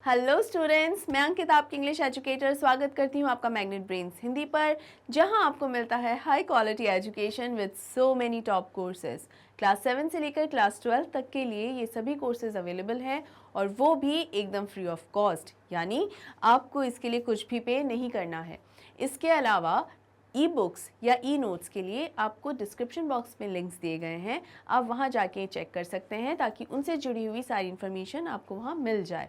Hello students, मैं अंकिता आपकी English educator स्वागत करती हूँ आपका मैग्नेट ब्रेन्स हिंदी पर, जहाँ आपको मिलता है high quality education with so many top courses. Class 7 से लेकर क्लास 12 तक के लिए ये सभी कोर्सेज अवेलेबल हैं और वो भी एकदम फ्री ऑफ कॉस्ट, यानी आपको इसके लिए कुछ भी पे नहीं करना है। इसके अलावा ई बुक्स या ई नोट्स के लिए आपको डिस्क्रिप्शन बॉक्स में लिंक्स दिए गए हैं, आप वहाँ जाके चेक कर सकते हैं ताकि उनसे जुड़ी हुई सारी इन्फॉर्मेशन आपको वहाँ मिल जाए।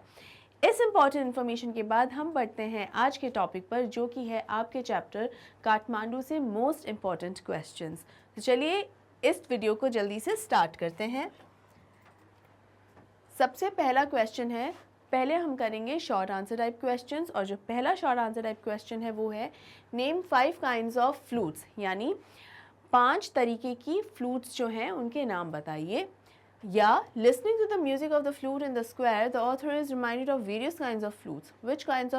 इस इम्पॉर्टेंट इन्फॉर्मेशन के बाद हम बढ़ते हैं आज के टॉपिक पर, जो कि है आपके चैप्टर काठमांडू से मोस्ट इम्पॉर्टेंट क्वेश्चंस। तो चलिए इस वीडियो को जल्दी से स्टार्ट करते हैं। सबसे पहला क्वेश्चन है, पहले हम करेंगे शॉर्ट आंसर टाइप क्वेश्चंस, और जो पहला शॉर्ट आंसर टाइप क्वेश्चन है वो है नेम 5 काइंड्स ऑफ फ्लूट्स, यानी 5 तरीके की फ्लूट्स जो हैं उनके नाम बताइए। या listening to the music of the flute in the square, the author is reminded of various kinds of flutes. Which kinds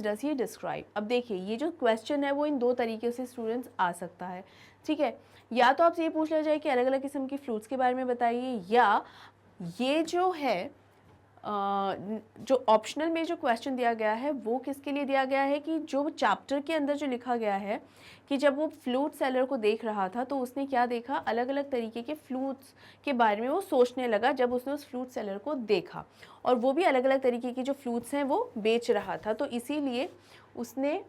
does he describe? अब देखिए, ये जो क्वेश्चन है वो इन दो तरीके से स्टूडेंट्स आ सकता है, ठीक है। या तो आपसे ये पूछ लिया जाए कि अलग अलग किस्म की फ्लूट्स के बारे में बताइए, या ये जो है जो ऑप्शनल में जो क्वेश्चन दिया गया है वो किसके लिए दिया गया है कि जो चैप्टर के अंदर जो लिखा गया है कि जब वो फ्लूट सेलर को देख रहा था तो उसने क्या देखा, अलग अलग तरीके के फ्लूट्स के बारे में वो सोचने लगा जब उसने उस फ्लूट सेलर को देखा, और वो भी अलग अलग तरीके की जो फ्लूट्स हैं वो बेच रहा था, तो इसीलिए उसने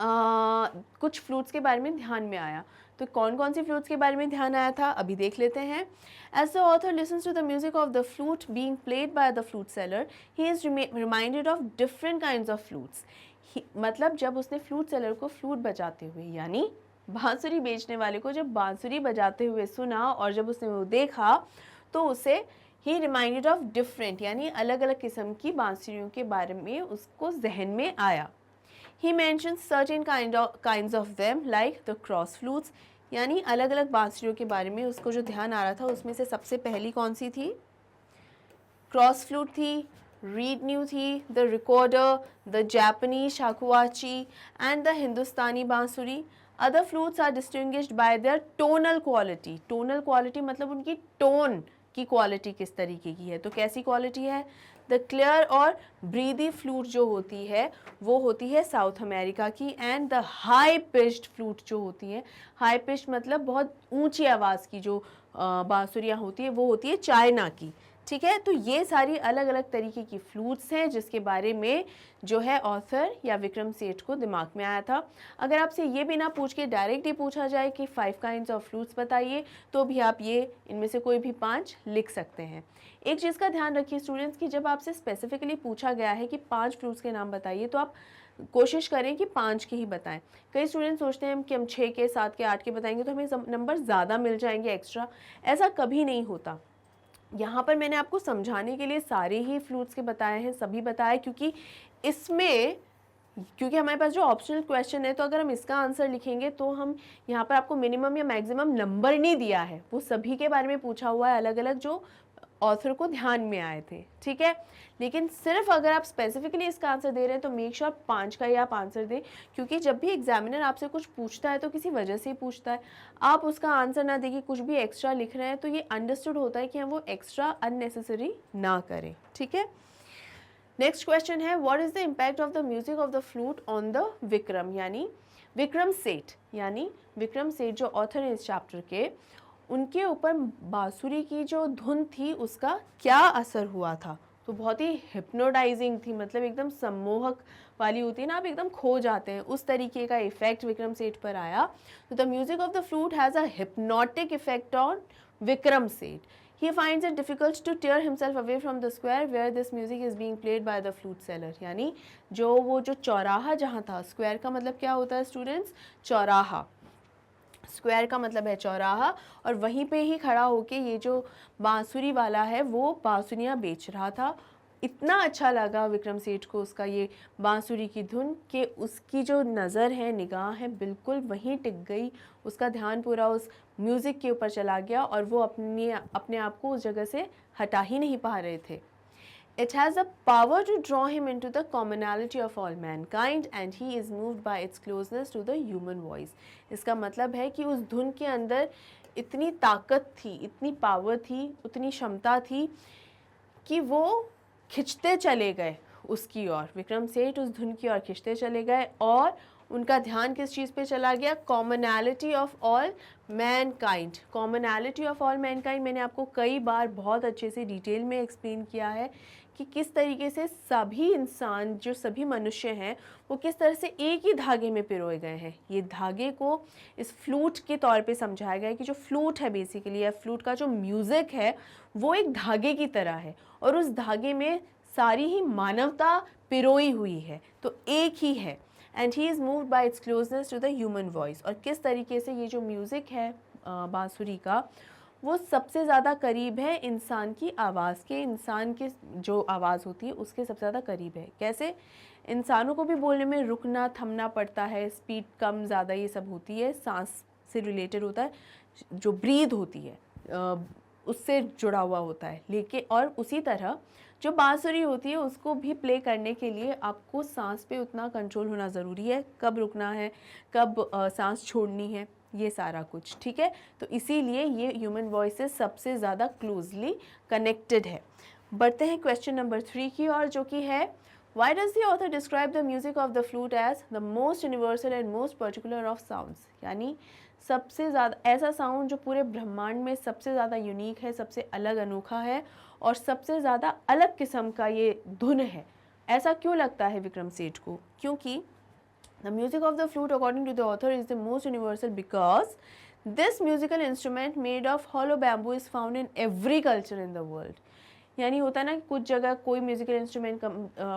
कुछ फ्लूट्स के बारे में ध्यान में आया। तो कौन कौन सी फ्लूट्स के बारे में ध्यान आया था अभी देख लेते हैं। As the author listens to the music of the flute being played by the flute seller, he is reminded of different kinds of flutes. मतलब जब उसने फ्लूट सेलर को फ्लूट बजाते हुए, यानी बांसुरी बेचने वाले को जब बांसुरी बजाते हुए सुना और जब उसने वो देखा तो उसे ही रिमाइंडेड ऑफ डिफरेंट, यानी अलग अलग किस्म की बांसुरियों के बारे में उसको जहन में आया। He mentions certain kinds of them like the cross flutes, यानी अलग अलग बांसुरियों के बारे में उसको जो ध्यान आ रहा था उसमें से सबसे पहली कौन सी थी, क्रॉस फ्लूट थी, रीड न्यू थी, the recorder, the Japanese shakuhachi and the Hindustani bansuri. Other flutes are distinguished by their tonal quality. Tonal quality मतलब उनकी टोन की क्वालिटी किस तरीके की है, तो कैसी क्वालिटी है। द क्लियर और ब्रीदी फ्लूट जो होती है वो होती है साउथ अमेरिका की, and the high pitched flute जो होती है, हाई पिच्ड मतलब बहुत ऊंची आवाज़ की जो बांसुरियाँ होती है वो होती है चाइना की, ठीक है। तो ये सारी अलग अलग तरीके की फ्लूट्स हैं जिसके बारे में जो है ऑथर या विक्रम सेठ को दिमाग में आया था। अगर आपसे ये भी ना पूछ के डायरेक्ट ही पूछा जाए कि 5 काइंड्स ऑफ फ्लूट्स बताइए, तो भी आप ये इनमें से कोई भी 5 लिख सकते हैं। एक चीज़ का ध्यान रखिए स्टूडेंट्स कि जब आपसे स्पेसिफिकली पूछा गया है कि 5 फ्लूट्स के नाम बताइए तो आप कोशिश करें कि 5 के ही बताएं। कई स्टूडेंट्स सोचते हैं कि हम 6 के, 7 के, 8 के बताएंगे तो हमें नंबर ज़्यादा मिल जाएंगे एक्स्ट्रा, ऐसा कभी नहीं होता। यहाँ पर मैंने आपको समझाने के लिए सारे ही फ्लूट्स के बताए हैं, सभी बताए, क्योंकि हमारे पास जो ऑप्शनल क्वेश्चन है तो अगर हम इसका आंसर लिखेंगे तो हम यहाँ पर आपको मिनिमम या मैक्सिमम नंबर नहीं दिया है, वो सभी के बारे में पूछा हुआ है, अलग अलग जो ऑथर को ध्यान में आए थे, ठीक है। लेकिन सिर्फ अगर आप स्पेसिफिकली इसका आंसर दे रहे हैं तो मेक श्योर 5 का ही आप आंसर दें, क्योंकि जब भी एग्जामिनर आपसे कुछ पूछता है तो किसी वजह से ही पूछता है। आप उसका आंसर ना देके कुछ भी एक्स्ट्रा लिख रहे हैं तो ये अंडरस्टूड होता है कि हम वो एक्स्ट्रा अननेसेसरी ना करें, ठीक है। नेक्स्ट क्वेश्चन है, what is the impact of the music of the flute on the Vikram, यानी विक्रम सेठ, यानी विक्रम सेठ जो ऑथर है इस चैप्टर के, उनके ऊपर बांसुरी की जो धुन थी उसका क्या असर हुआ था। तो बहुत ही हिप्नोटाइजिंग थी, मतलब एकदम सम्मोहक वाली होती है ना, आप एकदम खो जाते हैं, उस तरीके का इफेक्ट विक्रम सेठ पर आया। तो the music of the flute has a hypnotic effect on Vikram Seth. He finds it difficult to tear himself away from the square where this music is being played by the flute seller. यानी जो चौराहा जहाँ था, square का मतलब क्या होता है स्टूडेंट्स, चौराहा, स्क्वायर का मतलब है चौराहा, और वहीं पे ही खड़ा होके ये जो बांसुरी वाला है वो बांसुरियाँ बेच रहा था। इतना अच्छा लगा विक्रम सेठ को उसका ये बांसुरी की धुन कि उसकी जो नज़र है, निगाह है, बिल्कुल वहीं टिक गई, उसका ध्यान पूरा उस म्यूज़िक के ऊपर चला गया और वो अपने आप को उस जगह से हटा ही नहीं पा रहे थे। It has the power to draw him into the commonality of all mankind and he is moved by its closeness to the human voice. इसका मतलब है कि उस धुन के अंदर इतनी ताकत थी, इतनी पावर थी, उतनी क्षमता थी कि वो खिंचते चले गए उसकी ओर, विक्रम सेठ उस धुन की ओर खिंचते चले गए और उनका ध्यान किस चीज़ पे चला गया, commonality of all Mankind. Commonality of all Mankind मैंने आपको कई बार बहुत अच्छे से डिटेल में एक्सप्लेन किया है कि किस तरीके से सभी इंसान, जो सभी मनुष्य हैं, वो किस तरह से एक ही धागे में पिरोए गए हैं। ये धागे को इस फ्लूट के तौर पे समझाया गया है कि जो फ्लूट है बेसिकली, या फ्लूट का जो म्यूज़िक है वो एक धागे की तरह है और उस धागे में सारी ही मानवता पिरोई हुई है, तो एक ही है। And he is moved by its closeness to the human voice. और किस तरीके से ये जो म्यूज़िक है बांसुरी का, वो सबसे ज़्यादा करीब है इंसान की आवाज़ के, इंसान की जो आवाज़ होती है उसके सबसे ज़्यादा करीब है। कैसे? इंसानों को भी बोलने में रुकना थमना पड़ता है, स्पीड कम ज़्यादा ये सब होती है, सांस से रिलेटेड होता है, जो ब्रीद होती है उससे जुड़ा हुआ होता है। लेकिन और उसी तरह जो बांसुरी होती है उसको भी प्ले करने के लिए आपको सांस पे उतना कंट्रोल होना ज़रूरी है, कब रुकना है, कब सांस छोड़नी है, ये सारा कुछ, ठीक है। तो इसीलिए ये ह्यूमन वॉइस से सबसे ज़्यादा क्लोजली कनेक्टेड है। बढ़ते हैं क्वेश्चन नंबर 3 की ओर, जो कि है why does the author describe the music of the flute as the most universal and most particular of sounds. यानी सबसे ज़्यादा ऐसा साउंड जो पूरे ब्रह्मांड में सबसे ज़्यादा यूनिक है, सबसे अलग अनोखा है और सबसे ज़्यादा अलग किस्म का ये धुन है। ऐसा क्यों लगता है विक्रम सेठ को? क्योंकि the music of the flute according to the author is the most universal because this musical instrument made of hollow bamboo is found in every culture in the world। यानी होता है ना कि कुछ जगह कोई म्यूज़िकल इंस्ट्रूमेंट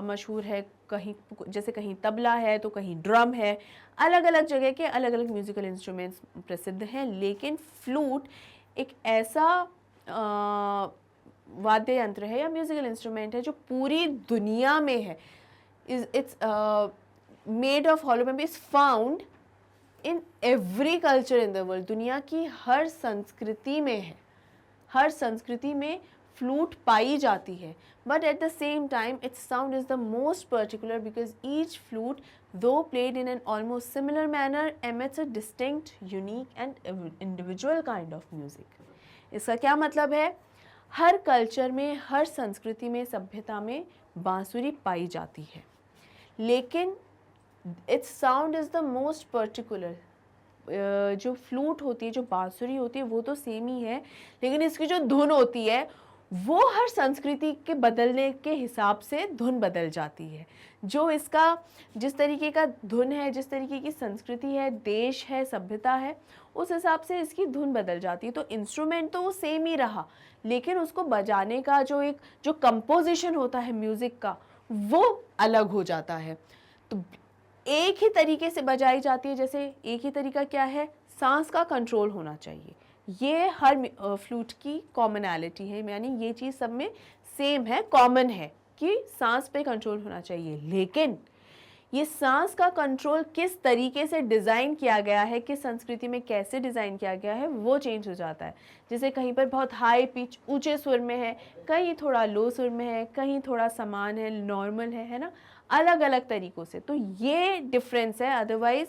मशहूर है, कहीं जैसे कहीं तबला है तो कहीं ड्रम है, अलग अलग जगह के अलग अलग म्यूज़िकल इंस्ट्रूमेंट्स प्रसिद्ध हैं, लेकिन फ्लूट एक ऐसा वाद्य यंत्र है या म्यूज़िकल इंस्ट्रूमेंट है जो पूरी दुनिया में है। It's made of hollow bamboo, is found in every culture in the world. दुनिया की हर संस्कृति में है, हर संस्कृति में फ्लूट पाई जाती है। But at the same time its sound is the most particular because each flute though played in an almost similar manner emits a distinct, unique and individual kind of music. इसका क्या मतलब है? हर culture में, हर संस्कृति में, सभ्यता में बांसुरी पाई जाती है, लेकिन it's sound is the most particular. जो फ्लूट होती है, जो बांसुरी होती है, वो तो सेम ही है, लेकिन इसकी जो धुन होती है वो हर संस्कृति के बदलने के हिसाब से धुन बदल जाती है। जो इसका जिस तरीके का धुन है, जिस तरीके की संस्कृति है, देश है, सभ्यता है, उस हिसाब से इसकी धुन बदल जाती है। तो इंस्ट्रूमेंट तो वो सेम ही रहा, लेकिन उसको बजाने का जो कंपोजिशन होता है म्यूज़िक का, वो अलग हो जाता है। तो एक ही तरीके से बजाई जाती है, जैसे एक ही तरीका क्या है? सांस का कंट्रोल होना चाहिए। ये हर फ्लूट की कॉमनैलिटी है, यानी ये चीज़ सब में सेम है, कॉमन है कि सांस पे कंट्रोल होना चाहिए। लेकिन ये सांस का कंट्रोल किस तरीके से डिज़ाइन किया गया है, किस संस्कृति में कैसे डिज़ाइन किया गया है, वो चेंज हो जाता है। जैसे कहीं पर बहुत हाई पिच ऊंचे सुर में है, कहीं थोड़ा लो सुर में है, कहीं थोड़ा समान है, नॉर्मल है ना, अलग अलग तरीक़ों से। तो ये डिफरेंस है, अदरवाइज़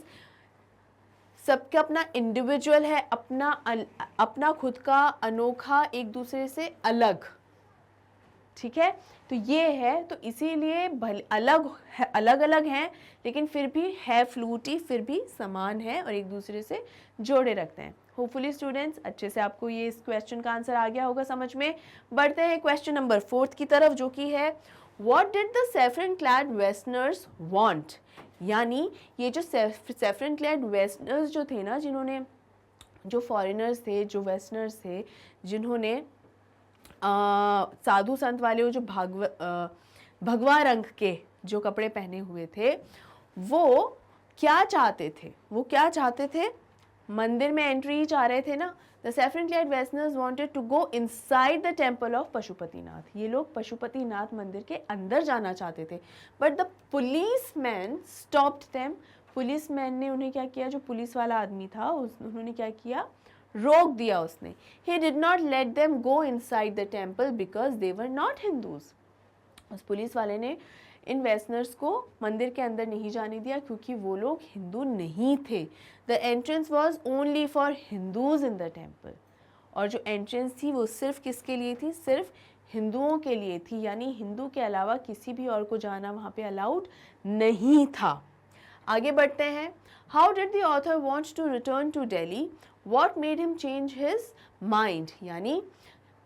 सबका अपना इंडिविजुअल है, अपना खुद का अनोखा, एक दूसरे से अलग, ठीक है। तो ये है, तो इसीलिए भले अलग अलग हैं, लेकिन फिर भी है फ्लूटी, फिर भी समान है और एक दूसरे से जोड़े रखते हैं। होपफुली स्टूडेंट्स अच्छे से आपको ये इस क्वेश्चन का आंसर आ गया होगा समझ में। बढ़ते हैं क्वेश्चन नंबर 4 की तरफ, जो कि है what did the saffron clad westerners want. यानी ये जो सैफरन क्लैड वेस्टर्नर्स जो थे ना, जिन्होंने, जो फॉरेनर्स थे, जो वेस्टर्नर्स थे, जिन्होंने साधु संत वाले वो जो भगवा रंग के जो कपड़े पहने हुए थे, वो क्या चाहते थे? वो क्या चाहते थे? मंदिर में एंट्री चाह रहे थे ना। The saffron clad westerners wanted to go inside the temple of Pashupatinath. ये लोग पशुपतिनाथ मंदिर के अंदर जाना चाहते थे, but the police man stopped them. Police man ने उन्हें क्या किया? जो पुलिस वाला आदमी था उन्होंने क्या किया? रोक दिया उसने। He did not let them go inside the temple because they were not Hindus। उस पुलिस वाले ने इन वेस्टर्नर्स को मंदिर के अंदर नहीं जाने दिया क्योंकि वो लोग हिंदू नहीं थे। The entrance was only for Hindus in the temple। और जो एंट्रेंस थी वो सिर्फ किसके लिए थी? सिर्फ हिंदुओं के लिए थी, यानी हिंदू के अलावा किसी भी और को जाना वहाँ पे अलाउड नहीं था। आगे बढ़ते हैं। How did the author want to return to Delhi, what made him change his mind, यानी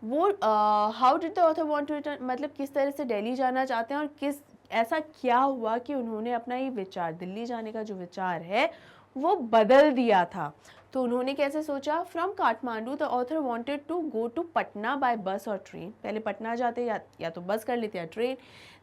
वो how did the author want to return, मतलब किस तरह से दिल्ली जाना चाहते हैं और किस ऐसा क्या हुआ कि उन्होंने अपना ये विचार, दिल्ली जाने का जो विचार है वो बदल दिया था। तो उन्होंने कैसे सोचा, from Kathmandu the author wanted to go to Patna by bus और ट्रेन, पहले पटना जाते या तो बस कर लेते या train,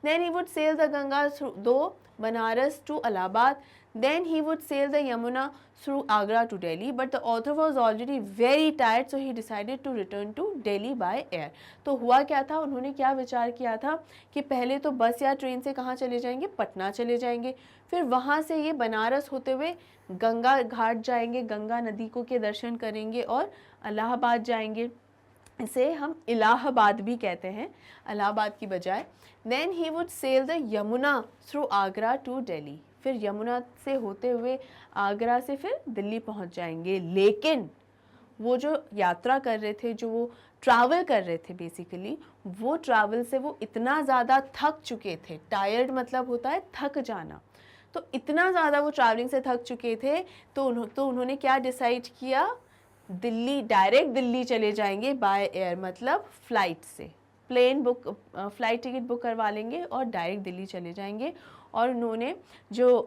then he would sail the Ganga through Banaras to Allahabad, then he would sail the Yamuna through Agra to Delhi, but the author was already very tired, so he decided to return to Delhi by air. तो हुआ क्या था, उन्होंने क्या विचार किया था कि पहले तो बस या ट्रेन से कहाँ चले जाएंगे, पटना चले जाएंगे, फिर वहाँ से ये बनारस होते हुए गंगा घाट जाएंगे, गंगा नदी को के दर्शन करेंगे और इलाहाबाद जाएंगे, इसे हम इलाहाबाद भी कहते हैं इलाहाबाद की बजाय। Then he would sail the Yamuna through Agra to Delhi, फिर यमुना से होते हुए आगरा से फिर दिल्ली पहुंच जाएंगे। लेकिन वो जो यात्रा कर रहे थे, जो वो ट्रैवल कर रहे थे बेसिकली, वो ट्रैवल से वो इतना ज़्यादा थक चुके थे, टायर्ड मतलब होता है थक जाना, तो इतना ज़्यादा वो ट्रैवलिंग से थक चुके थे तो उन्होंने क्या डिसाइड किया, दिल्ली, डायरेक्ट दिल्ली चले जाएंगे बाय एयर, मतलब फ़्लाइट से, plane book, flight ticket book करवा लेंगे और डायरेक्ट दिल्ली चले जाएंगे। और उन्होंने जो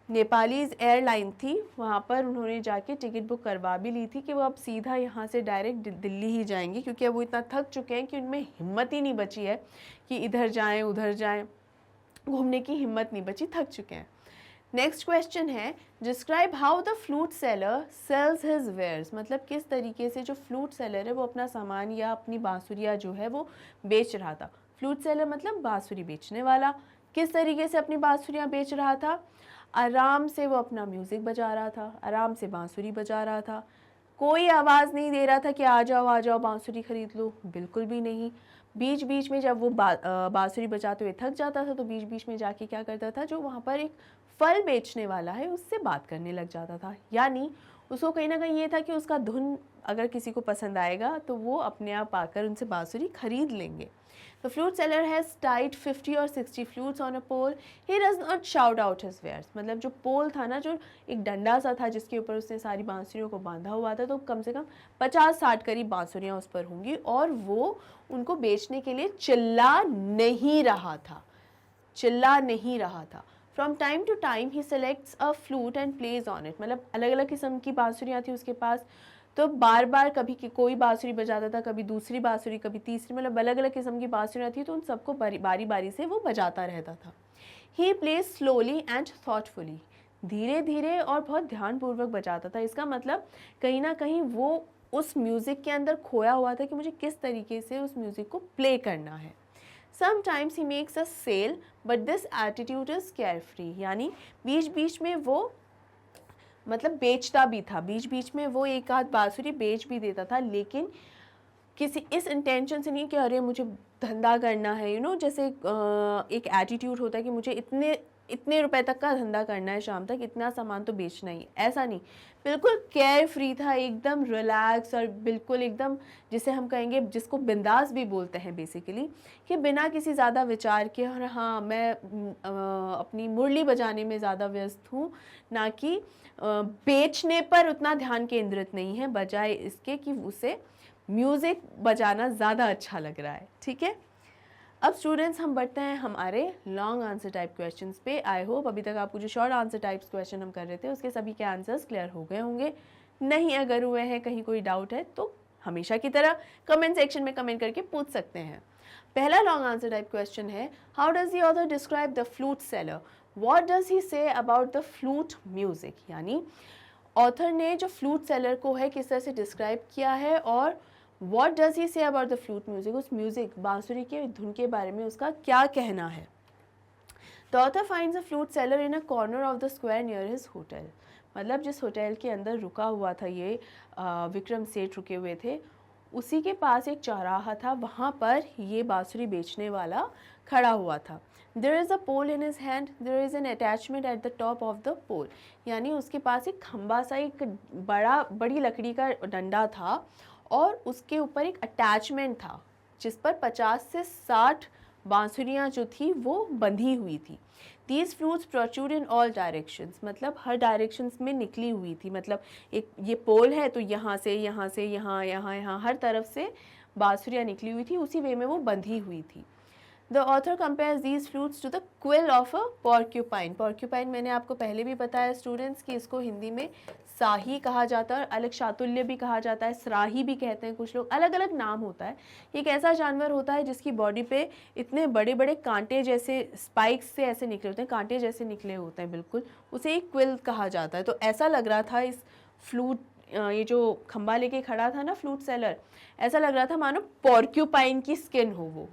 नेपालीज़ एयरलाइन थी वहाँ पर उन्होंने जाके टिकट बुक करवा भी ली थी कि वो अब सीधा यहाँ से डायरेक्ट दिल्ली ही जाएंगे, क्योंकि अब वो इतना थक चुके हैं कि उनमें हिम्मत ही नहीं बची है कि इधर जाएं उधर जाएं, घूमने की हिम्मत नहीं बची, थक चुके हैं। नेक्स्ट क्वेश्चन है, describe how the flute seller sells his wares, मतलब किस तरीके से जो फ्लूट सेलर है वो अपना सामान या अपनी बांसुरिया जो है वो बेच रहा था। फ्लूट सेलर मतलब बांसुरी बेचने वाला, किस तरीके से अपनी बांसुरियाँ बेच रहा था, आराम से वो अपना म्यूज़िक बजा रहा था, आराम से बांसुरी बजा रहा था, कोई आवाज़ नहीं दे रहा था कि आ जाओ बांसुरी खरीद लो, बिल्कुल भी नहीं। बीच बीच में जब वो बांसुरी बजाते हुए थक जाता था तो बीच बीच में जाके क्या करता था, जो वहाँ पर एक फल बेचने वाला है उससे बात करने लग जाता था, यानी उसको कहीं ना कहीं ये था कि उसका धुन अगर किसी को पसंद आएगा तो वो अपने आप आकर उनसे बांसुरी खरीद लेंगे। The flute seller has tied 50 or 60 flutes on a pole. He does not shout out his wares. मतलब जो पोल था ना, जो एक डंडा सा था जिसके ऊपर उसने सारी बांसुरियों को बांधा हुआ था, तो कम से कम 50-60 करीब बांसुरियाँ उस पर होंगी, और वो उनको बेचने के लिए चिल्ला नहीं रहा था, चिल्ला नहीं रहा था। From time to time he selects a flute and plays on it. मतलब अलग अलग किस्म की बांसुरियाँ थी उसके पास, तो बार बार कभी कोई बांसुरी बजाता था, कभी दूसरी बांसुरी, कभी तीसरी, मतलब अलग अलग किस्म की बांसुरियाँ थी, तो उन सबको बारी बारी से वो बजाता रहता था। He plays slowly and thoughtfully, धीरे धीरे और बहुत ध्यानपूर्वक बजाता था। इसका मतलब कहीं ना कहीं वो उस म्यूज़िक के अंदर खोया हुआ था कि मुझे किस तरीके से उस म्यूज़िक को प्ले करना है। Sometimes he makes a sale, but this attitude is carefree, यानी बीच बीच में वो मतलब बेचता भी था, बीच बीच में वो एक आध बांसुरी बेच भी देता था, लेकिन किसी इस इंटेंशन से नहीं कि अरे मुझे धंधा करना है, जैसे एक एटीट्यूड होता है कि मुझे इतने रुपए तक का धंधा करना है, शाम तक इतना सामान तो बेचना ही, ऐसा नहीं, बिल्कुल केयर फ्री था, एकदम रिलैक्स और बिल्कुल एकदम जिसे हम कहेंगे, जिसको बिंदास भी बोलते हैं बेसिकली, कि बिना किसी ज़्यादा विचार के, और हाँ मैं अपनी मुरली बजाने में ज़्यादा व्यस्त हूँ, ना कि बेचने पर उतना ध्यान केंद्रित नहीं है, बजाय इसके कि उसे म्यूज़िक बजाना ज़्यादा अच्छा लग रहा है। ठीक है, अब स्टूडेंट्स हम बढ़ते हैं हमारे लॉन्ग आंसर टाइप क्वेश्चंस पे। आई होप अभी तक आपको जो शॉर्ट आंसर टाइप्स क्वेश्चन हम कर रहे थे उसके सभी के आंसर्स क्लियर हो गए होंगे। नहीं अगर हुए हैं, कहीं कोई डाउट है तो हमेशा की तरह कमेंट सेक्शन में कमेंट करके पूछ सकते हैं। पहला लॉन्ग आंसर टाइप क्वेश्चन है, how does the author describe the flute seller, what does he say about the flute music, यानी ऑथर ने जो फ्लूट सेलर को है किस तरह से डिस्क्राइब किया है, और What does he say about the flute music? उस म्यूज़िक बांसुरी के धुन के बारे में उसका क्या कहना है। The author finds a flute seller in a corner of the square near his hotel. मतलब जिस होटल के अंदर रुका हुआ था ये विक्रम सेठ रुके हुए थे, उसी के पास एक चौराहा था, वहाँ पर ये बांसुरी बेचने वाला खड़ा हुआ था। There is a pole in his hand. There is an attachment at the top of the pole. यानी उसके पास एक खंबा सा, एक बड़ी लकड़ी का डंडा था और उसके ऊपर एक अटैचमेंट था, जिस पर 50 से 60 बांसुरियाँ जो थी वो बंधी हुई थी। These flutes protrude in all directions, मतलब हर डायरेक्शंस में निकली हुई थी, मतलब एक ये पोल है तो यहाँ से यहाँ से यहाँ यहाँ यहाँ हर तरफ से बांसुरियाँ निकली हुई थी, उसी वे में वो बंधी हुई थी। The author compares these flutes to the quill of a porcupine. Porcupine मैंने आपको पहले भी बताया स्टूडेंट्स कि इसको हिंदी में साही कहा जाता है और अलग शातुल्य भी कहा जाता है, सराही भी कहते हैं कुछ लोग, अलग अलग नाम होता है। ये एक ऐसा जानवर होता है जिसकी बॉडी पे इतने बड़े बड़े कांटे जैसे स्पाइक्स से ऐसे निकले होते हैं, कांटे जैसे निकले होते हैं बिल्कुल, उसे एक क्विल कहा जाता है। तो ऐसा लग रहा था इस फ्लूट, ये जो खंबा लेके खड़ा था ना फ्लूट सेलर, ऐसा लग रहा था मानो पॉर्क्यूपाइन की स्किन हो वो।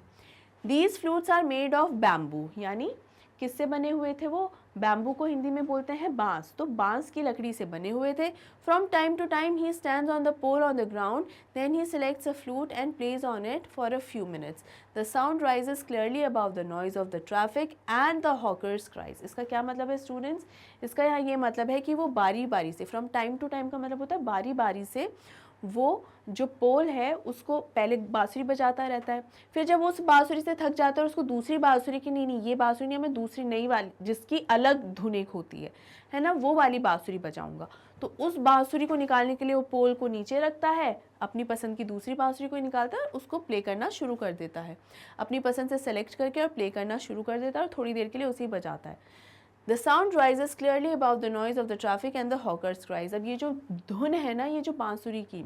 These flutes are made of bamboo, यानी किससे बने हुए थे वो? बैम्बू को हिंदी में बोलते हैं बांस, तो बांस की लकड़ी से बने हुए थे। From time to time he stands on the pole on the ground, then he selects a flute and plays on it for a few minutes. The sound rises clearly above the noise of the traffic and the hawkers' cries. इसका क्या मतलब है students? इसका यहाँ ये मतलब है कि वो बारी बारी से, from time to time का मतलब होता है बारी बारी से, वो जो पोल है उसको पहले बांसुरी बजाता रहता है, फिर जब वो उस बांसुरी से थक जाता है उसको दूसरी बांसुरी की, नहीं ये बांसुरी नहीं, मैं दूसरी नई वाली जिसकी अलग धुन एक होती है ना, वो वाली बांसुरी बजाऊंगा। तो उस बांसुरी को निकालने के लिए वो पोल को नीचे रखता है, अपनी पसंद की दूसरी बांसुरी को निकालता है, उसको प्ले करना शुरू कर देता है, अपनी पसंद से सेलेक्ट करके और प्ले करना शुरू कर देता है और थोड़ी देर के लिए उसे बजाता है। The sound rises clearly above the noise of the traffic and the hawkers' cries. अब ये जो धुन है ना, ये जो बांसुरी की,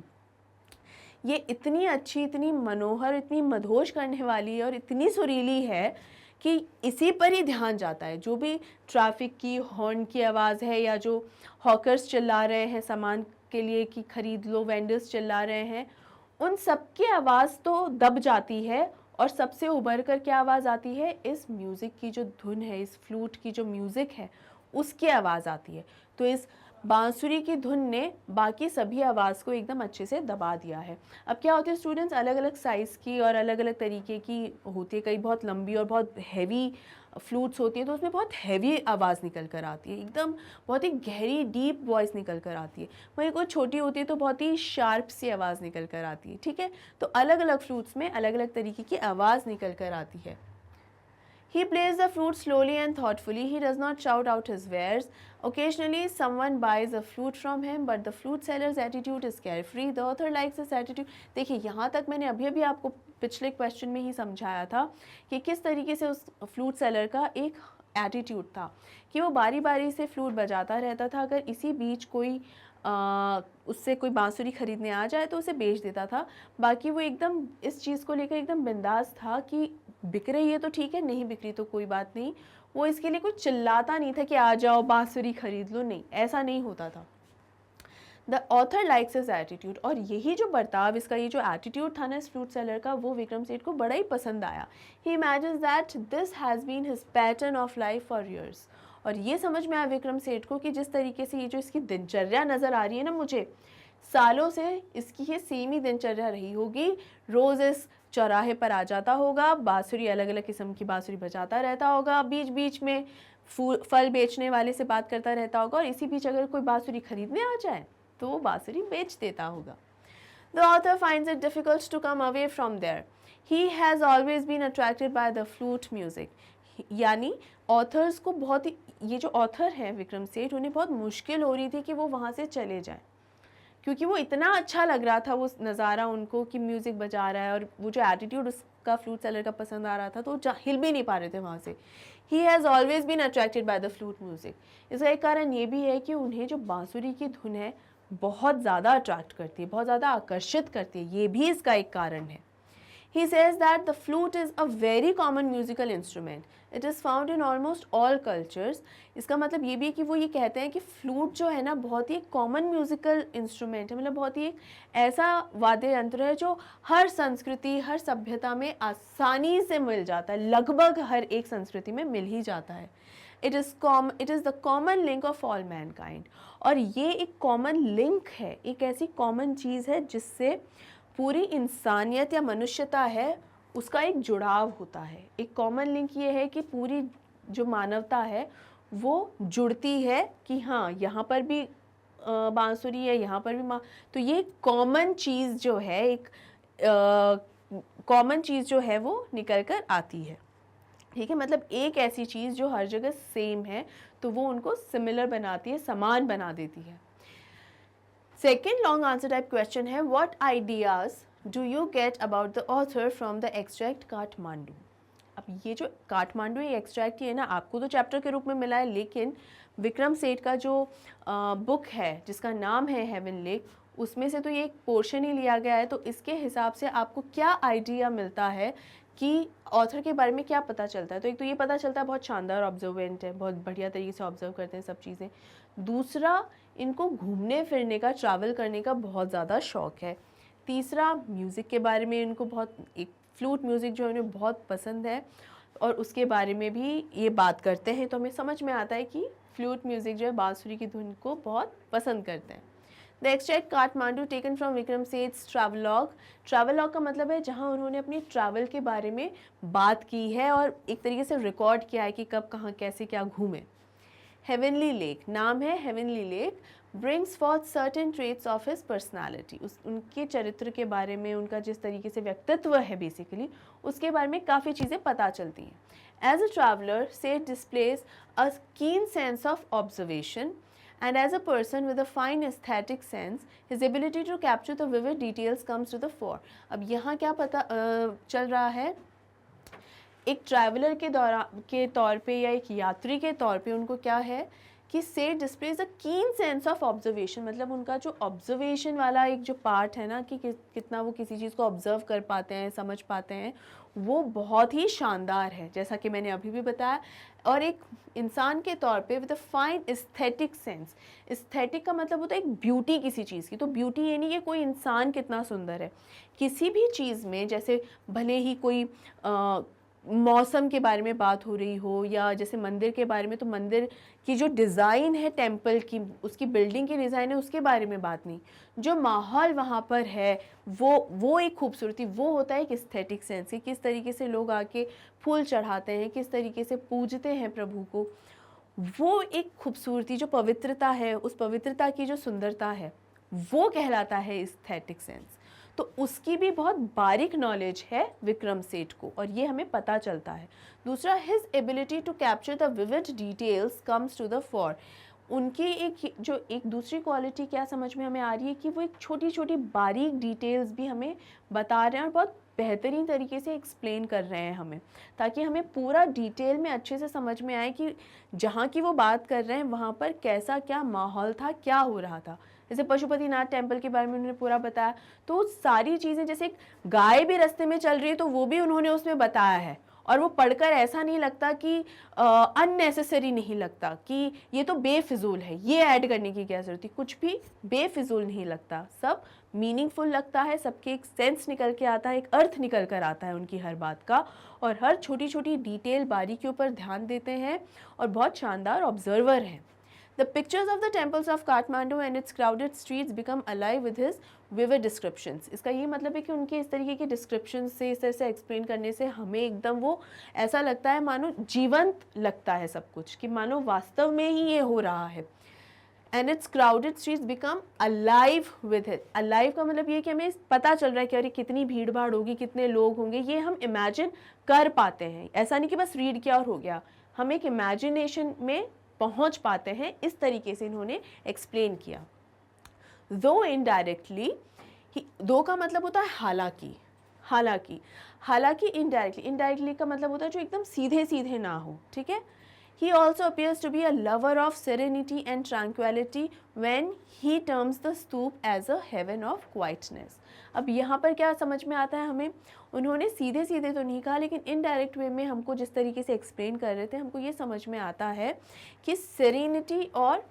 ये इतनी अच्छी, इतनी मनोहर, इतनी मदहोश करने वाली और इतनी सुरीली है कि इसी पर ही ध्यान जाता है। जो भी ट्रैफिक की हॉर्न की आवाज़ है या जो हॉकर्स चिल्ला रहे हैं सामान के लिए कि खरीद लो, वेंडर्स चिल्ला रहे हैं, उन सब की आवाज़ तो दब जाती है और सबसे उभर कर क्या आवाज़ आती है? इस म्यूज़िक की जो धुन है, इस फ्लूट की जो म्यूज़िक है उसकी आवाज़ आती है। तो इस बांसुरी की धुन ने बाकी सभी आवाज़ को एकदम अच्छे से दबा दिया है। अब क्या होती है स्टूडेंट्स, अलग अलग साइज़ की और अलग अलग तरीके की होती है, कई बहुत लंबी और बहुत हैवी फ्लूट्स होती हैं, तो उसमें बहुत हैवी आवाज़ निकल कर आती है, एकदम बहुत ही गहरी डीप वॉइस निकल कर आती है। वहीं कोई छोटी होती है तो बहुत ही शार्प सी आवाज़ निकल कर आती है, ठीक है। तो अलग अलग फ्लूट्स में अलग अलग तरीके की आवाज़ निकल कर आती है। He plays the flute slowly and thoughtfully. He does not shout out his wares. Occasionally, someone buys a flute from him, but the flute seller's attitude is carefree. The author likes his attitude. देखिए, यहाँ तक मैंने अभी आपको पिछले question में ही समझाया था कि किस तरीके से उस फ्लूट सेलर का एक एटीट्यूड था कि वो बारी बारी से फ्लूट बजाता रहता था। अगर इसी बीच कोई उससे कोई बांसुरी खरीदने आ जाए तो उसे बेच देता था। बाकी वो एकदम इस चीज़ को लेकर एकदम बिंदास था कि बिक रही है तो ठीक है, नहीं बिक रही तो कोई बात नहीं। वो इसके लिए कुछ चिल्लाता नहीं था कि आ जाओ बांसुरी खरीद लो, नहीं, ऐसा नहीं होता था। The author likes his attitude, और यही जो बर्ताव, इसका ये जो एटीट्यूड था ना इस फ्लूट सेलर का, वो विक्रम सेठ को बड़ा ही पसंद आया। He imagines that this has been his pattern of life for years, और ये समझ में आया विक्रम सेठ को कि जिस तरीके से ये जो इसकी दिनचर्या नज़र आ रही है ना मुझे, सालों से इसकी ये सेम ही दिनचर्या रही होगी। रोज़ इस चौराहे पर आ जाता होगा, बांसुरी अलग अलग किस्म की बांसुरी बजाता रहता होगा, बीच बीच में फल बेचने वाले से बात करता रहता होगा, और इसी बीच अगर कोई बांसुरी खरीदने आ जाए तो वो बांसुरी बेच देता होगा। The author finds it difficult to come away from there. He has always been attracted by the flute music. यानी ऑथर्स को बहुत ही, ये जो ऑथर हैं विक्रम सेठ, उन्हें बहुत मुश्किल हो रही थी कि वो वहाँ से चले जाएं, क्योंकि वो इतना अच्छा लग रहा था वो नज़ारा उनको कि म्यूज़िक बजा रहा है, और वो जो एटीट्यूड उसका फ्लूट सेलर का पसंद आ रहा था, तो हिल भी नहीं पा रहे थे वहाँ से। He has always been attracted by the flute music. इसका एक कारण ये भी है कि उन्हें जो बांसुरी की धुन है बहुत ज़्यादा अट्रैक्ट करती है, बहुत ज़्यादा आकर्षित करती है, ये भी इसका एक कारण है। He says that the flute is a very common musical instrument. It is found in almost all cultures. इसका मतलब ये भी है कि वो ये कहते हैं कि फ्लूट जो है ना बहुत ही कॉमन म्यूज़िकल इंस्ट्रूमेंट है, मतलब बहुत ही एक ऐसा वाद्य यंत्र है जो हर संस्कृति, हर सभ्यता में आसानी से मिल जाता है, लगभग हर एक संस्कृति में मिल ही जाता है। It is the common link of all mankind. और ये एक कॉमन लिंक है, एक ऐसी कॉमन चीज़ है जिससे पूरी इंसानियत या मनुष्यता है उसका एक जुड़ाव होता है। एक कॉमन लिंक ये है कि पूरी जो मानवता है वो जुड़ती है कि हाँ यहाँ पर भी बांसुरी है, यहाँ पर भी तो ये कॉमन चीज़ जो है, एक कॉमन चीज़ जो है वो निकल कर आती है। ठीक है, मतलब एक ऐसी चीज़ जो हर जगह सेम है तो वो उनको सिमिलर बनाती है, समान बना देती है। Second long answer type question है, what ideas do you get about the author from the extract Kathmandu. अब ये जो काठमांडू ये एक्सट्रैक्ट है ना, आपको तो चैप्टर के रूप में मिला है, लेकिन विक्रम सेठ का जो बुक है जिसका नाम है हेवन लेक, उसमें से तो ये एक पोर्शन ही लिया गया है। तो इसके हिसाब से आपको क्या आइडिया मिलता है कि ऑथर के बारे में क्या पता चलता है। तो एक तो ये पता चलता है बहुत शानदार ऑब्जर्वेंट है, बहुत बढ़िया तरीके से ऑब्जर्व करते हैं सब चीज़ें। दूसरा, इनको घूमने फिरने का, ट्रैवल करने का बहुत ज़्यादा शौक़ है। तीसरा, म्यूज़िक के बारे में इनको बहुत, एक फ्लूट म्यूज़िक जो है उन्हें बहुत पसंद है और उसके बारे में भी ये बात करते हैं। तो हमें समझ में आता है कि फ्लूट म्यूज़िक जो है बांसुरी की धुन को बहुत पसंद करते हैं। The extract Kathmandu taken from Vikram Seth's travelogue. Travelogue का मतलब है जहाँ उन्होंने अपनी ट्रैवल के बारे में बात की है और एक तरीके से रिकॉर्ड किया है कि कब कहाँ कैसे क्या घूमे। हेवनली लेक, नाम है heavenly lake, brings forth certain traits of his personality. उनके चरित्र के बारे में, उनका जिस तरीके से व्यक्तित्व है बेसिकली, उसके बारे में काफ़ी चीज़ें पता चलती हैं। एज अ ट्रैवलर, सेठ डिस्प्लेज अ कीन sense of observation, and as a person with a fine aesthetic sense, his ability to capture the vivid details comes to the fore। अब यहाँ क्या पता चल रहा है, एक ट्रैवलर के तौर पे या एक यात्री के तौर पे उनको क्या है कि सेठ डिस्प्लेज अ कीन सेंस ऑफ ऑब्जर्वेशन, मतलब उनका जो ऑब्जर्वेशन वाला एक जो पार्ट है ना कि कितना वो किसी चीज़ को ऑब्जर्व कर पाते हैं, समझ पाते हैं, वो बहुत ही शानदार है, जैसा कि मैंने अभी भी बताया। और एक इंसान के तौर पे with a fine aesthetic sense, aesthetic का मतलब होता है एक ब्यूटी किसी चीज़ की। तो ब्यूटी ये नहीं कि कोई इंसान कितना सुंदर है, किसी भी चीज़ में, जैसे भले ही कोई मौसम के बारे में बात हो रही हो या जैसे मंदिर के बारे में, तो मंदिर की जो डिज़ाइन है टेम्पल की, उसकी बिल्डिंग की डिज़ाइन है, उसके बारे में बात नहीं, जो माहौल वहाँ पर है वो एक खूबसूरती, वो होता है एक एस्थेटिक सेंस की। किस तरीके से लोग आके फूल चढ़ाते हैं, किस तरीके से पूजते हैं प्रभु को, वो एक खूबसूरती, जो पवित्रता है, उस पवित्रता की जो सुंदरता है, वो कहलाता है एस्थेटिक सेंस। तो उसकी भी बहुत बारीक नॉलेज है विक्रम सेठ को और ये हमें पता चलता है। दूसरा, his ability to capture the vivid details comes to the fore. उनकी एक दूसरी क्वालिटी क्या समझ में हमें आ रही है कि वो एक छोटी छोटी बारीक डिटेल्स भी हमें बता रहे हैं और बहुत बेहतरीन तरीके से एक्सप्लेन कर रहे हैं हमें, ताकि हमें पूरा डिटेल में अच्छे से समझ में आए कि जहाँ की वो बात कर रहे हैं वहाँ पर कैसा क्या माहौल था, क्या हो रहा था। जैसे पशुपतिनाथ टेम्पल के बारे में उन्होंने पूरा बताया, तो सारी चीज़ें, जैसे एक गाय भी रास्ते में चल रही है तो वो भी उन्होंने उसमें बताया है और वो पढ़कर ऐसा नहीं लगता कि अननेसेसरी नहीं लगता कि ये तो बेफिजूल है, ये ऐड करने की क्या ज़रूरत थी। कुछ भी बेफिजूल नहीं लगता, सब मीनिंगफुल लगता है, सबके एक सेंस निकल के आता है, एक अर्थ निकल कर आता है उनकी हर बात का, और हर छोटी छोटी डिटेल बारीकियों पर ध्यान देते हैं और बहुत शानदार ऑब्जर्वर हैं। The pictures of the temples of Kathmandu and its crowded streets become alive with his vivid descriptions। इसका ये मतलब है कि उनके इस तरीके के डिस्क्रिप्शन से, इस तरह से एक्सप्लेन करने से हमें एकदम वो ऐसा लगता है मानो जीवंत लगता है सब कुछ, कि मानो वास्तव में ही ये हो रहा है। And its crowded streets become alive with it। alive का मतलब ये कि हमें पता चल रहा है कि अरे कितनी भीड़ भाड़ होगी, कितने लोग होंगे, ये हम इमेजिन कर पाते हैं। ऐसा नहीं कि बस रीड किया और हो गया, हम एक इमेजिनेशन में पहुंच पाते हैं। इस तरीके से इन्होंने एक्सप्लेन किया। दो इनडायरेक्टली, दो का मतलब होता है हालांकि, हालांकि इनडायरेक्टली का मतलब होता है जो एकदम सीधे सीधे ना हो, ठीक है। He also appears to be a lover of serenity and tranquility when he terms the stoop as a heaven of quietness। अब यहाँ पर क्या समझ में आता है हमें, उन्होंने सीधे सीधे तो नहीं कहा, लेकिन इनडायरेक्ट वे में हमको जिस तरीके से एक्सप्लेन कर रहे थे, हमको ये समझ में आता है कि सेरेनिटी और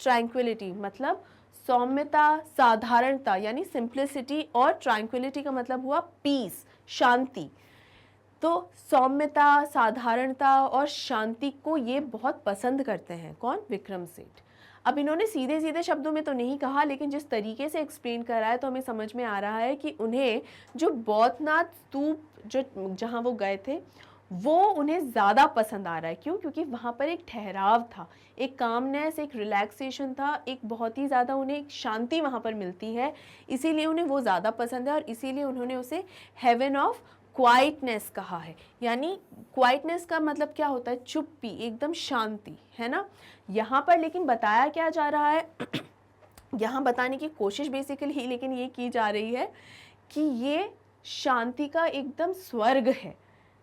ट्रैंक्विलिटी मतलब सौम्यता, साधारणता, यानी सिंप्लिसिटी, और ट्रैंक्विलिटी का मतलब हुआ पीस, शांति। तो सौम्यता, साधारणता और शांति को ये बहुत पसंद करते हैं। कौन? विक्रम सेठ। अब इन्होंने सीधे सीधे शब्दों में तो नहीं कहा, लेकिन जिस तरीके से एक्सप्लेन करा है तो हमें समझ में आ रहा है कि उन्हें जो बौद्धनाथ स्तूप जो जहाँ वो गए थे, वो उन्हें ज़्यादा पसंद आ रहा है। क्यों? क्योंकि वहाँ पर एक ठहराव था, एक कामनेस, एक रिलैक्सेशन था, एक बहुत ही ज़्यादा उन्हें एक शांति वहाँ पर मिलती है, इसीलिए उन्हें वो ज़्यादा पसंद है और इसीलिए उन्होंने उसे हेवन ऑफ क्वाइटनेस कहा है। यानी क्वाइटनेस का मतलब क्या होता है? चुप्पी, एकदम शांति, है ना? यहाँ पर लेकिन बताया क्या जा रहा है यहाँ बताने की कोशिश बेसिकली लेकिन ये की जा रही है कि ये शांति का एकदम स्वर्ग है,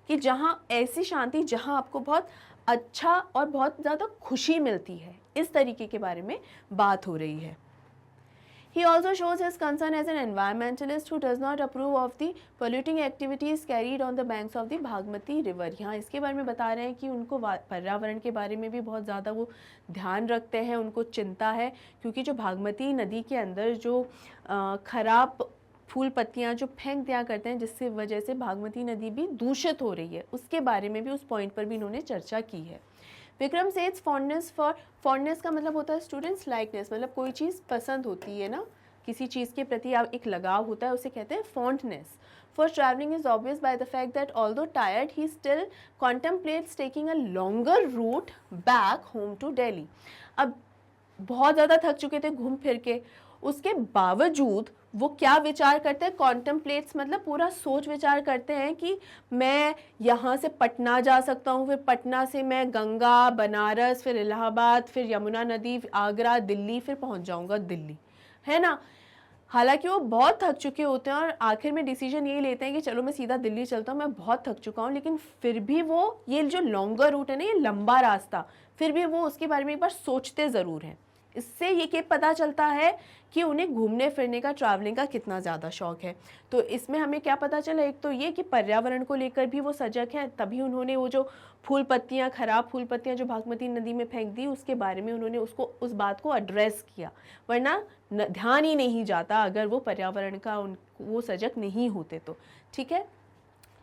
कि जहाँ ऐसी शांति जहाँ आपको बहुत अच्छा और बहुत ज़्यादा खुशी मिलती है, इस तरीके के बारे में बात हो रही है। He also shows his concern as an environmentalist who does not approve of the polluting activities carried on the banks of the Bhagmati river. यहाँ इसके बारे में बता रहे हैं कि उनको पर्यावरण के बारे में भी बहुत ज़्यादा वो ध्यान रखते हैं, उनको चिंता है, क्योंकि जो भागमती नदी के अंदर जो खराब फूल पत्तियाँ जो फेंक दिया करते हैं, जिससे वजह से भागमती नदी भी दूषित हो रही है, उसके बारे में भी, उस पॉइंट पर भी इन्होंने चर्चा की है। विक्रम सेज फॉन्डनेस का मतलब होता है स्टूडेंट्स लाइकनेस, मतलब कोई चीज़ पसंद होती है ना, किसी चीज़ के प्रति आप एक लगाव होता है, उसे कहते हैं fondness. For travelling is obvious by the fact that although tired he still contemplates taking a longer route back home to Delhi. अब बहुत ज़्यादा थक चुके थे घूम फिर के, उसके बावजूद वो क्या विचार करते हैं? कॉन्टेम्पलेट्स मतलब पूरा सोच विचार करते हैं कि मैं यहाँ से पटना जा सकता हूँ, फिर पटना से मैं गंगा, बनारस, फिर इलाहाबाद, फिर यमुना नदी, आगरा, दिल्ली, फिर पहुँच जाऊँगा दिल्ली, है ना? हालांकि वो बहुत थक चुके होते हैं और आखिर में डिसीजन यही लेते हैं कि चलो मैं सीधा दिल्ली चलता हूँ, मैं बहुत थक चुका हूँ, लेकिन फिर भी वो ये जो लॉन्गर रूट है ना, ये लंबा रास्ता, फिर भी वो उसके बारे में एक बार सोचते ज़रूर हैं। इससे ये पता चलता है कि उन्हें घूमने फिरने का, ट्रैवलिंग का कितना ज़्यादा शौक़ है। तो इसमें हमें क्या पता चला? एक तो ये कि पर्यावरण को लेकर भी वो सजग हैं, तभी उन्होंने वो जो फूल पत्तियाँ, खराब फूल पत्तियाँ जो भागमती नदी में फेंक दी, उसके बारे में उन्होंने उस बात को एड्रेस किया, वरना ध्यान ही नहीं जाता अगर वो पर्यावरण का वो सजग नहीं होते तो। ठीक है।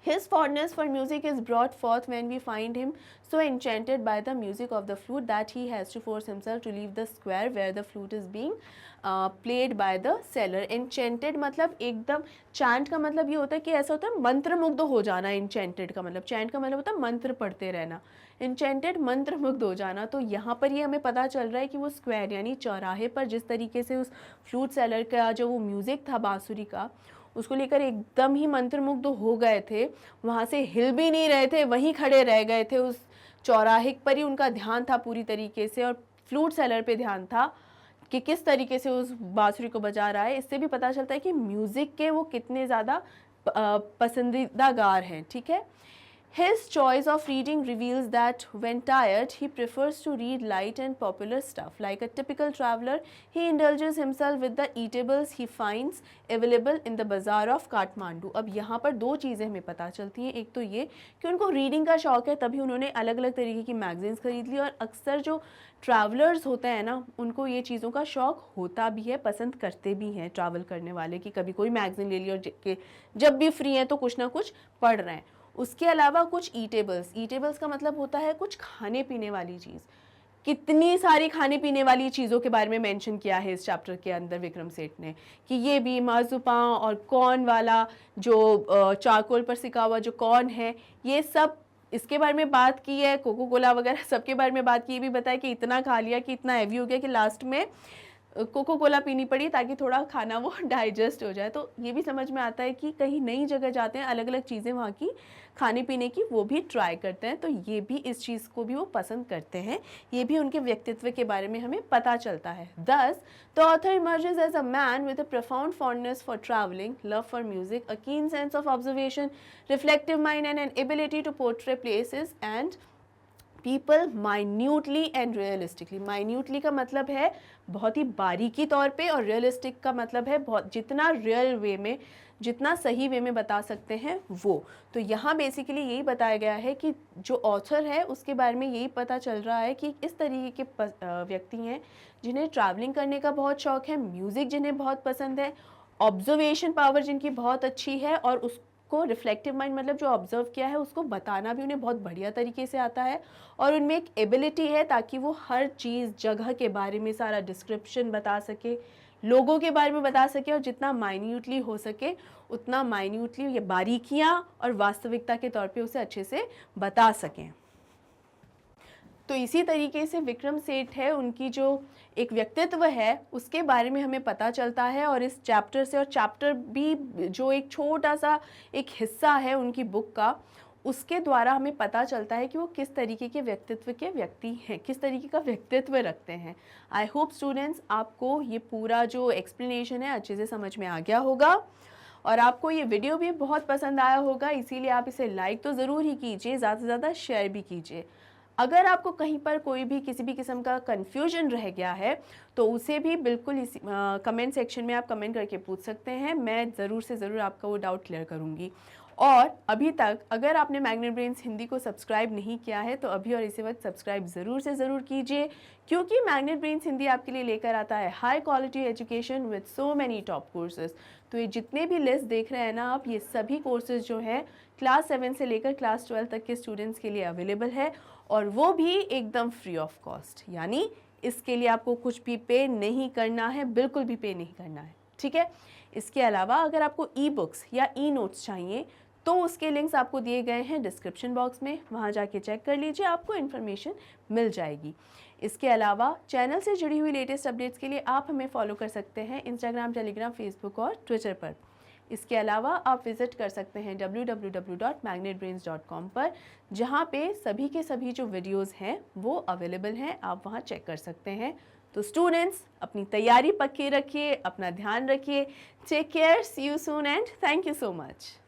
His fondness for music is brought forth when we find him so enchanted by the music of the flute that he has to force himself to leave the square where the flute is being played by the seller. Enchanted मतलब एकदम, chant का मतलब ये होता है कि ऐसा होता है मंत्रमुग्ध हो जाना। enchanted का मतलब, chant का मतलब होता है मंत्र पढ़ते रहना, enchanted मंत्रमुग्ध हो जाना। तो यहाँ पर ये हमें पता चल रहा है कि वो स्क्वायर यानी चौराहे पर जिस तरीके से उस फ्लूट सेलर का जो वो म्यूज़िक था बांसुरी का, उसको लेकर एकदम ही मंत्रमुग्ध हो गए थे, वहाँ से हिल भी नहीं रहे थे, वहीं खड़े रह गए थे, उस चौराहे पर ही उनका ध्यान था पूरी तरीके से, और फ्लूट सेलर पे ध्यान था कि किस तरीके से उस बांसुरी को बजा रहा है। इससे भी पता चलता है कि म्यूज़िक के वो कितने ज़्यादा पसंदीदा गार हैं। ठीक है। His choice of reading reveals that when tired, he prefers to read light and popular stuff. Like a typical traveler, he indulges himself with the eatables he finds available in the bazaar of Kathmandu. अब यहाँ पर दो चीज़ें हमें पता चलती हैं। एक तो ये कि उनको रीडिंग का शौक़ है, तभी उन्होंने अलग अलग तरीके की मैगजीन्स खरीद ली, और अक्सर जो ट्रैवलर्स होते हैं ना, उनको ये चीज़ों का शौक़ होता भी है, पसंद करते भी हैं ट्रैवल करने वाले, कि कभी कोई मैगज़ीन ले ली और जब भी फ्री हैं तो कुछ ना कुछ पढ़ रहे हैं। उसके अलावा कुछ ईटेबल्स का मतलब होता है कुछ खाने पीने वाली चीज़। कितनी सारी खाने पीने वाली चीज़ों के बारे में मेंशन किया है इस चैप्टर के अंदर विक्रम सेठ ने, कि ये भी मार्जुपान और कॉर्न वाला जो चारकोल पर सिका हुआ जो कॉर्न है, ये सब इसके बारे में बात की है। कोको कोला वगैरह सबके बारे में बात की, ये भी बताया कि इतना खा लिया कि इतना हैवी हो गया कि लास्ट में कोको कोला पीनी पड़ी ताकि थोड़ा खाना वो डाइजेस्ट हो जाए। तो ये भी समझ में आता है कि कहीं नई जगह जाते हैं, अलग अलग चीज़ें वहाँ की खाने पीने की वो भी ट्राई करते हैं, तो ये भी इस चीज़ को भी वो पसंद करते हैं। ये भी उनके व्यक्तित्व के बारे में हमें पता चलता है। Thus, the author emerges as a man with a profound fondness for traveling, love for music, a keen sense of observation, reflective mind and an ability to portray places and people minutely and realistically. Minutely का मतलब है बहुत ही बारीकी तौर पे, और realistic का मतलब है बहुत, जितना रियल वे में, जितना सही वे में बता सकते हैं वो। तो यहाँ बेसिकली यही बताया गया है कि जो ऑथर है उसके बारे में यही पता चल रहा है कि इस तरीके के व्यक्ति हैं जिन्हें ट्रैवलिंग करने का बहुत शौक़ है, म्यूज़िक जिन्हें बहुत पसंद है, ऑब्जर्वेशन पावर जिनकी बहुत अच्छी है, और उसको रिफ्लेक्टिव माइंड मतलब जो ऑब्जर्व किया है उसको बताना भी उन्हें बहुत बढ़िया तरीके से आता है, और उनमें एक एबिलिटी है ताकि वो हर चीज़, जगह के बारे में सारा डिस्क्रिप्शन बता सके, लोगों के बारे में बता सकें और जितना माइन्यूटली हो सके उतना माइन्यूटली ये बारीकियाँ और वास्तविकता के तौर पे उसे अच्छे से बता सकें। तो इसी तरीके से विक्रम सेठ है, उनकी जो एक व्यक्तित्व है उसके बारे में हमें पता चलता है, और इस चैप्टर से, और चैप्टर भी जो एक छोटा सा एक हिस्सा है उनकी बुक का, उसके द्वारा हमें पता चलता है कि वो किस तरीके के व्यक्तित्व के व्यक्ति हैं, किस तरीके का व्यक्तित्व रखते हैं। आई होप स्टूडेंट्स आपको ये पूरा जो एक्सप्लेनेशन है अच्छे से समझ में आ गया होगा और आपको ये वीडियो भी बहुत पसंद आया होगा, इसीलिए आप इसे लाइक तो ज़रूर ही कीजिए, ज़्यादा से ज़्यादा शेयर भी कीजिए। अगर आपको कहीं पर कोई भी किसी भी किस्म का कन्फ्यूजन रह गया है तो उसे भी बिल्कुल इसी कमेंट सेक्शन में आप कमेंट करके पूछ सकते हैं, मैं ज़रूर से ज़रूर आपका वो डाउट क्लियर करूँगी। और अभी तक अगर आपने मैग्नेट ब्रेन्स हिंदी को सब्सक्राइब नहीं किया है तो अभी और इसी वक्त सब्सक्राइब ज़रूर से ज़रूर कीजिए, क्योंकि मैग्नेट ब्रेन्स हिंदी आपके लिए लेकर आता है high quality education with so many top courses. तो ये जितने भी लिस्ट देख रहे हैं ना आप, ये सभी कोर्सेज जो हैं क्लास 7 से लेकर क्लास 12 तक के स्टूडेंट्स के लिए अवेलेबल है, और वो भी एकदम फ्री ऑफ कॉस्ट, यानी इसके लिए आपको कुछ भी पे नहीं करना है, बिल्कुल भी पे नहीं करना है, ठीक है। इसके अलावा अगर आपको ई बुक्स या ई नोट्स चाहिए तो उसके लिंक्स आपको दिए गए हैं डिस्क्रिप्शन बॉक्स में, वहाँ जाके चेक कर लीजिए, आपको इन्फॉर्मेशन मिल जाएगी। इसके अलावा चैनल से जुड़ी हुई लेटेस्ट अपडेट्स के लिए आप हमें फॉलो कर सकते हैं इंस्टाग्राम, टेलीग्राम, फेसबुक और ट्विटर पर। इसके अलावा आप विज़िट कर सकते हैं www.magnetbrains.com पर, जहाँ पे सभी के सभी जो वीडियोस हैं वो अवेलेबल हैं, आप वहाँ चेक कर सकते हैं। तो स्टूडेंट्स अपनी तैयारी पक्की रखिए, अपना ध्यान रखिए, take care, see you soon and thank you so much.